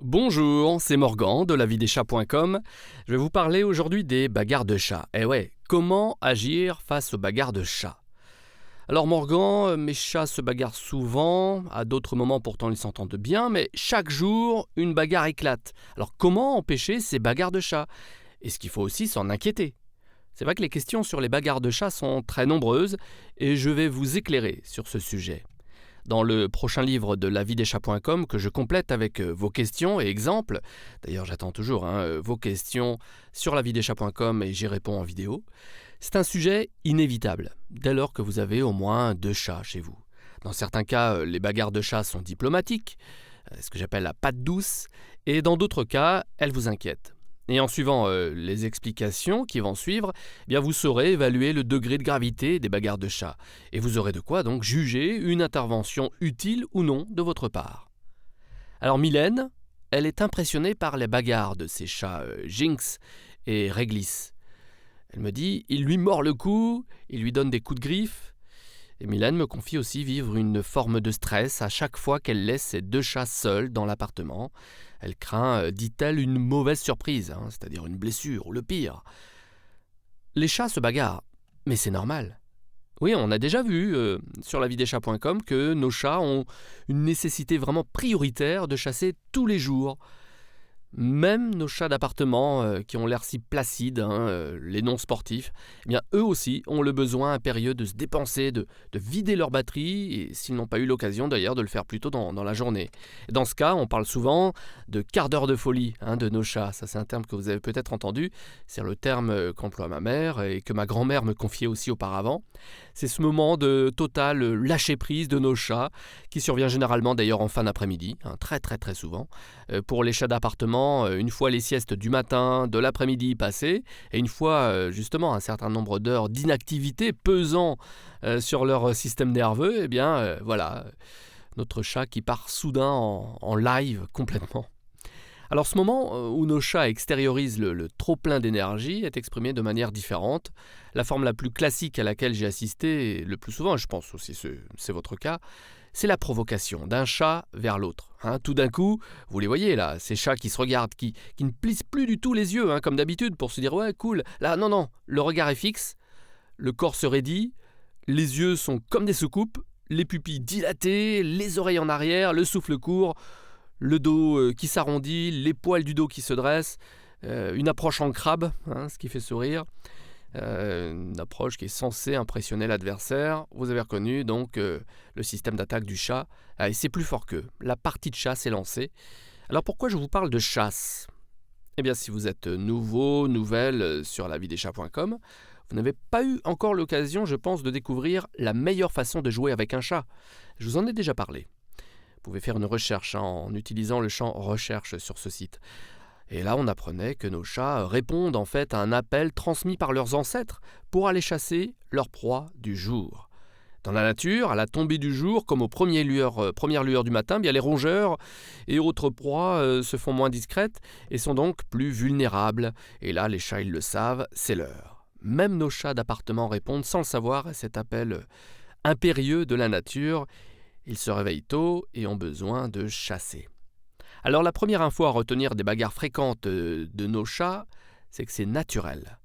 Bonjour, c'est Morgan de lavideschats.com. Je vais vous parler aujourd'hui des bagarres de chats. Eh ouais, comment agir face aux bagarres de chats? Alors Morgan, mes chats se bagarrent souvent, à d'autres moments pourtant ils s'entendent bien, mais chaque jour, une bagarre éclate. Alors comment empêcher ces bagarres de chats? Est-ce qu'il faut aussi s'en inquiéter? C'est vrai que les questions sur les bagarres de chats sont très nombreuses et je vais vous éclairer sur ce sujet. Dans le prochain livre de lavideschats.com que je complète avec vos questions et exemples, d'ailleurs j'attends toujours vos questions sur lavideschats.com et j'y réponds en vidéo, c'est un sujet inévitable, dès lors que vous avez au moins 2 chats chez vous. Dans certains cas, les bagarres de chats sont diplomatiques, ce que j'appelle la patte douce, et dans d'autres cas, elles vous inquiètent. Et en suivant les explications qui vont suivre, eh bien vous saurez évaluer le degré de gravité des bagarres de chats. Et vous aurez de quoi donc juger une intervention utile ou non de votre part. Alors Mylène, elle est impressionnée par les bagarres de ses chats Jinx et Réglisse. Elle me dit, il lui mord le cou, il lui donne des coups de griffe. Et Mylène me confie aussi vivre une forme de stress à chaque fois qu'elle laisse ses 2 chats seuls dans l'appartement. Elle craint, dit-elle, une mauvaise surprise, c'est-à-dire une blessure ou le pire. Les chats se bagarrent, mais c'est normal. Oui, on a déjà vu sur lavideschats.com que nos chats ont une nécessité vraiment prioritaire de chasser tous les jours. Même nos chats d'appartement qui ont l'air si placides, les non sportifs, eh bien eux aussi ont le besoin impérieux de se dépenser, de vider leur batterie, et s'ils n'ont pas eu l'occasion d'ailleurs de le faire plus tôt dans la journée. Et dans ce cas, on parle souvent de quart d'heure de folie de nos chats. Ça, c'est un terme que vous avez peut-être entendu. C'est le terme qu'emploie ma mère et que ma grand-mère me confiait aussi auparavant. C'est ce moment de total lâcher-prise de nos chats qui survient généralement d'ailleurs en fin d'après-midi, très très très souvent. Pour les chats d'appartement, une fois les siestes du matin, de l'après-midi passées, et une fois justement un certain nombre d'heures d'inactivité pesant sur leur système nerveux, eh bien voilà, notre chat qui part soudain en live complètement. Alors ce moment où nos chats extériorisent le trop-plein d'énergie est exprimé de manière différente. La forme la plus classique à laquelle j'ai assisté, et le plus souvent, je pense aussi c'est votre cas, c'est la provocation d'un chat vers l'autre. Tout d'un coup, vous les voyez là, ces chats qui se regardent, qui ne plissent plus du tout les yeux, comme d'habitude, pour se dire « ouais, cool ». Là, non, le regard est fixe, le corps se raidit, les yeux sont comme des soucoupes, les pupilles dilatées, les oreilles en arrière, le souffle court, le dos qui s'arrondit, les poils du dos qui se dressent, une approche en crabe, ce qui fait sourire. Une approche qui est censée impressionner l'adversaire. Vous avez reconnu donc le système d'attaque du chat. Et c'est plus fort qu'eux. La partie de chasse est lancée. Alors pourquoi je vous parle de chasse? Eh bien si vous êtes nouvelle sur lavideschats.com, vous n'avez pas eu encore l'occasion, je pense, de découvrir la meilleure façon de jouer avec un chat. Je vous en ai déjà parlé. Vous pouvez faire une recherche en utilisant le champ « Recherche » sur ce site. Et là, on apprenait que nos chats répondent en fait à un appel transmis par leurs ancêtres pour aller chasser leur proie du jour. Dans la nature, à la tombée du jour, comme aux premières lueurs du matin, bien les rongeurs et autres proies se font moins discrètes et sont donc plus vulnérables. Et là, les chats, ils le savent, c'est l'heure. Même nos chats d'appartement répondent sans le savoir à cet appel impérieux de la nature. Ils se réveillent tôt et ont besoin de chasser. Alors la première info à retenir des bagarres fréquentes de nos chats, c'est que c'est naturel.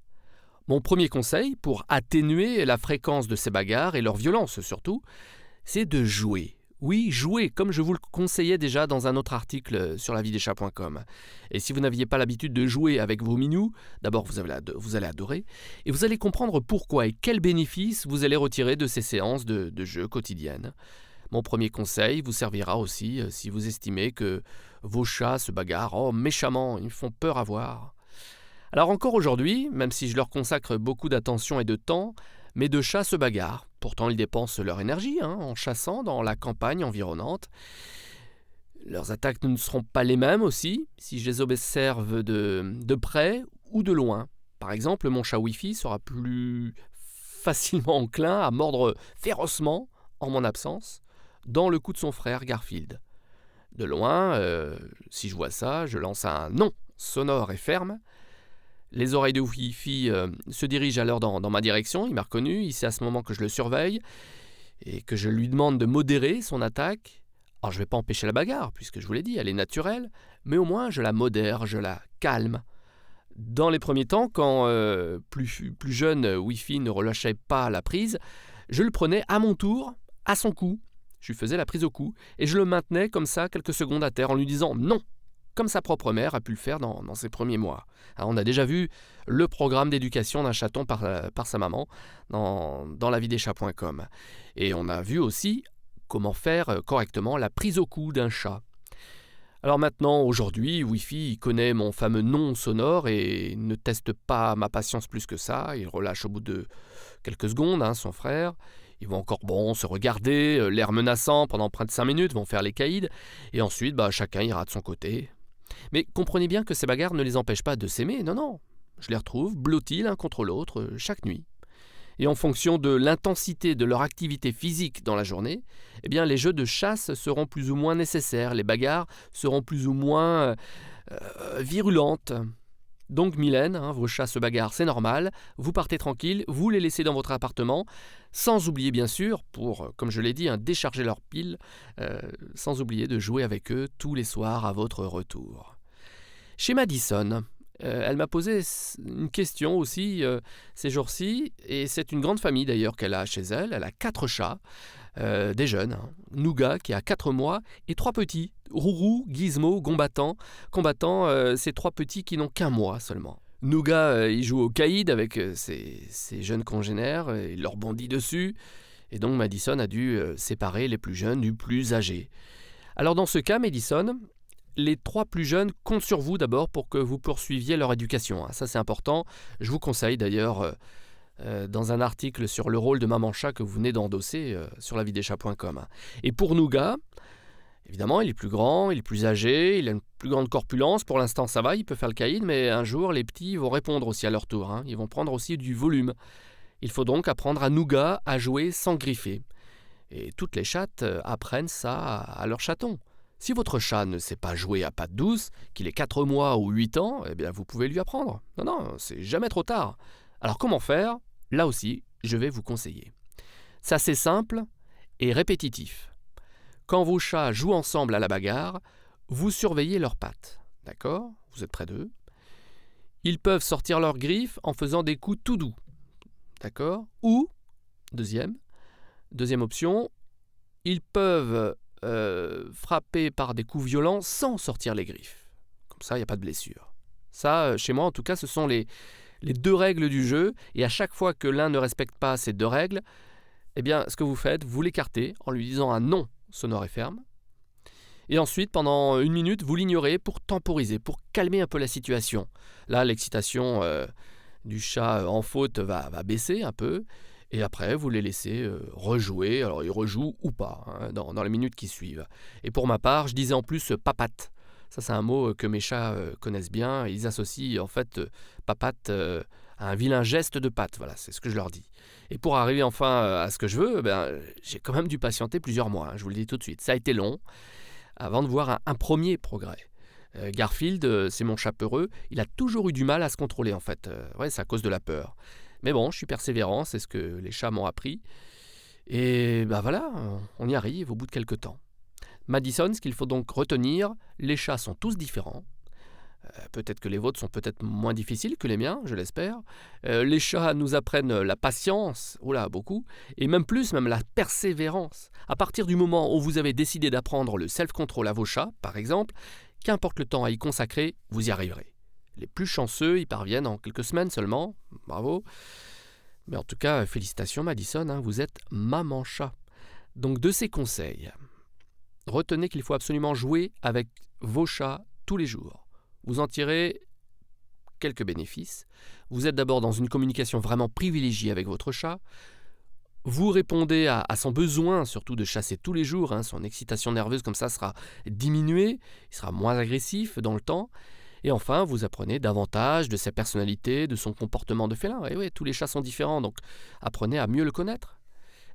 Mon premier conseil pour atténuer la fréquence de ces bagarres et leur violence surtout, c'est de jouer. Oui, jouer, comme je vous le conseillais déjà dans un autre article sur lavideschats.com. Et si vous n'aviez pas l'habitude de jouer avec vos minous, d'abord vous allez adorer, et vous allez comprendre pourquoi et quels bénéfices vous allez retirer de ces séances de jeu quotidiennes. Mon premier conseil vous servira aussi si vous estimez que vos chats se bagarrent méchamment, ils me font peur à voir. Alors encore aujourd'hui, même si je leur consacre beaucoup d'attention et de temps, mes 2 chats se bagarrent. Pourtant ils dépensent leur énergie en chassant dans la campagne environnante. Leurs attaques ne seront pas les mêmes aussi, si je les observe de près ou de loin. Par exemple, mon chat Wi-Fi sera plus facilement enclin à mordre férocement en mon absence, dans le cou de son frère Garfield. De loin, si je vois ça, je lance un « non » sonore et ferme. Les oreilles de Wi-Fi se dirigent alors dans ma direction, il m'a reconnu, il sait à ce moment que je le surveille et que je lui demande de modérer son attaque. Alors je ne vais pas empêcher la bagarre, puisque je vous l'ai dit, elle est naturelle, mais au moins je la modère, je la calme. Dans les premiers temps, quand plus jeune, Wi-Fi ne relâchait pas la prise, je le prenais à mon tour, à son cou. Je lui faisais la prise au cou et je le maintenais comme ça quelques secondes à terre en lui disant non, comme sa propre mère a pu le faire dans ses premiers mois. Alors, on a déjà vu le programme d'éducation d'un chaton par sa maman dans lavidechats.com. Et on a vu aussi comment faire correctement la prise au cou d'un chat. Alors maintenant, aujourd'hui, Wi-Fi connaît mon fameux nom sonore et ne teste pas ma patience plus que ça. Il relâche au bout de quelques secondes, son frère. Ils vont encore se regarder, l'air menaçant pendant près de 5 minutes, vont faire les caïds. Et ensuite, chacun ira de son côté. Mais comprenez bien que ces bagarres ne les empêchent pas de s'aimer, non. Je les retrouve blottis l'un contre l'autre chaque nuit. Et en fonction de l'intensité de leur activité physique dans la journée, les jeux de chasse seront plus ou moins nécessaires, les bagarres seront plus ou moins virulentes. Donc Mylène, vos chats se bagarrent, c'est normal, vous partez tranquille, vous les laissez dans votre appartement, sans oublier bien sûr, pour, comme je l'ai dit, décharger leurs piles, sans oublier de jouer avec eux tous les soirs à votre retour. Chez Madison, elle m'a posé une question aussi ces jours-ci, et c'est une grande famille d'ailleurs qu'elle a chez elle. Elle a 4 chats, des jeunes, Nougat qui a 4 mois, et 3 petits, Rourou, Gizmo, Combattant, ces 3 petits qui n'ont qu'1 mois seulement. Nougat, il joue au caïd avec ses jeunes congénères, il leur bondit dessus, et donc Madison a dû séparer les plus jeunes du plus âgé. Alors dans ce cas, Madison, les 3 plus jeunes comptent sur vous d'abord pour que vous poursuiviez leur éducation. Ça, c'est important. Je vous conseille d'ailleurs, dans un article sur le rôle de maman chat que vous venez d'endosser sur lavidechats.com. Et pour Nougat, évidemment, il est plus grand, il est plus âgé, il a une plus grande corpulence. Pour l'instant, ça va, il peut faire le caïd, mais un jour, les petits vont répondre aussi à leur tour. Ils vont prendre aussi du volume. Il faut donc apprendre à Nougat à jouer sans griffer. Et toutes les chattes apprennent ça à leur chaton. Si votre chat ne sait pas jouer à patte douce, qu'il ait 4 mois ou 8 ans, vous pouvez lui apprendre. Non, c'est jamais trop tard. Alors comment faire ? Là aussi, je vais vous conseiller. C'est assez simple et répétitif. Quand vos chats jouent ensemble à la bagarre, vous surveillez leurs pattes. D'accord ? Vous êtes près d'eux. Ils peuvent sortir leurs griffes en faisant des coups tout doux. D'accord ? Ou, deuxième option, ils peuvent frapper par des coups violents sans sortir les griffes. Comme ça, il n'y a pas de blessure. Ça, chez moi, en tout cas, ce sont les 2 règles du jeu. Et à chaque fois que l'un ne respecte pas ces 2 règles, ce que vous faites, vous l'écartez en lui disant un non sonore et ferme. Et ensuite, pendant 1 minute, vous l'ignorez pour temporiser, pour calmer un peu la situation. Là, l'excitation du chat en faute va baisser un peu. Et après, vous les laissez rejouer. Alors, ils rejouent ou pas, dans les minutes qui suivent. Et pour ma part, je disais en plus papate. Ça, c'est un mot que mes chats connaissent bien. Ils associent en fait papate à un vilain geste de patte. Voilà, c'est ce que je leur dis. Et pour arriver enfin à ce que je veux, j'ai quand même dû patienter plusieurs mois. Je vous le dis tout de suite. Ça a été long avant de voir un premier progrès. Garfield, c'est mon chat peureux. Il a toujours eu du mal à se contrôler en fait. C'est à cause de la peur. Mais bon, je suis persévérant, c'est ce que les chats m'ont appris. Et voilà, on y arrive au bout de quelques temps. Madison, ce qu'il faut donc retenir, les chats sont tous différents. Peut-être que les vôtres sont peut-être moins difficiles que les miens, je l'espère. Les chats nous apprennent la patience, beaucoup, et même la persévérance. À partir du moment où vous avez décidé d'apprendre le self-control à vos chats, par exemple, qu'importe le temps à y consacrer, vous y arriverez. Les plus chanceux y parviennent en quelques semaines seulement, bravo. Mais en tout cas, félicitations Madison, vous êtes maman chat. Donc de ces conseils, retenez qu'il faut absolument jouer avec vos chats tous les jours. Vous en tirez quelques bénéfices. Vous êtes d'abord dans une communication vraiment privilégiée avec votre chat. Vous répondez à son besoin, surtout de chasser tous les jours. Son excitation nerveuse comme ça sera diminuée, il sera moins agressif dans le temps. Et enfin, vous apprenez davantage de sa personnalité, de son comportement de félin. Et oui, tous les chats sont différents, donc apprenez à mieux le connaître.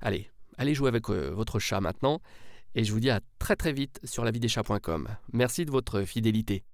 Allez jouer avec votre chat maintenant. Et je vous dis à très très vite sur lavidechats.com. Merci de votre fidélité.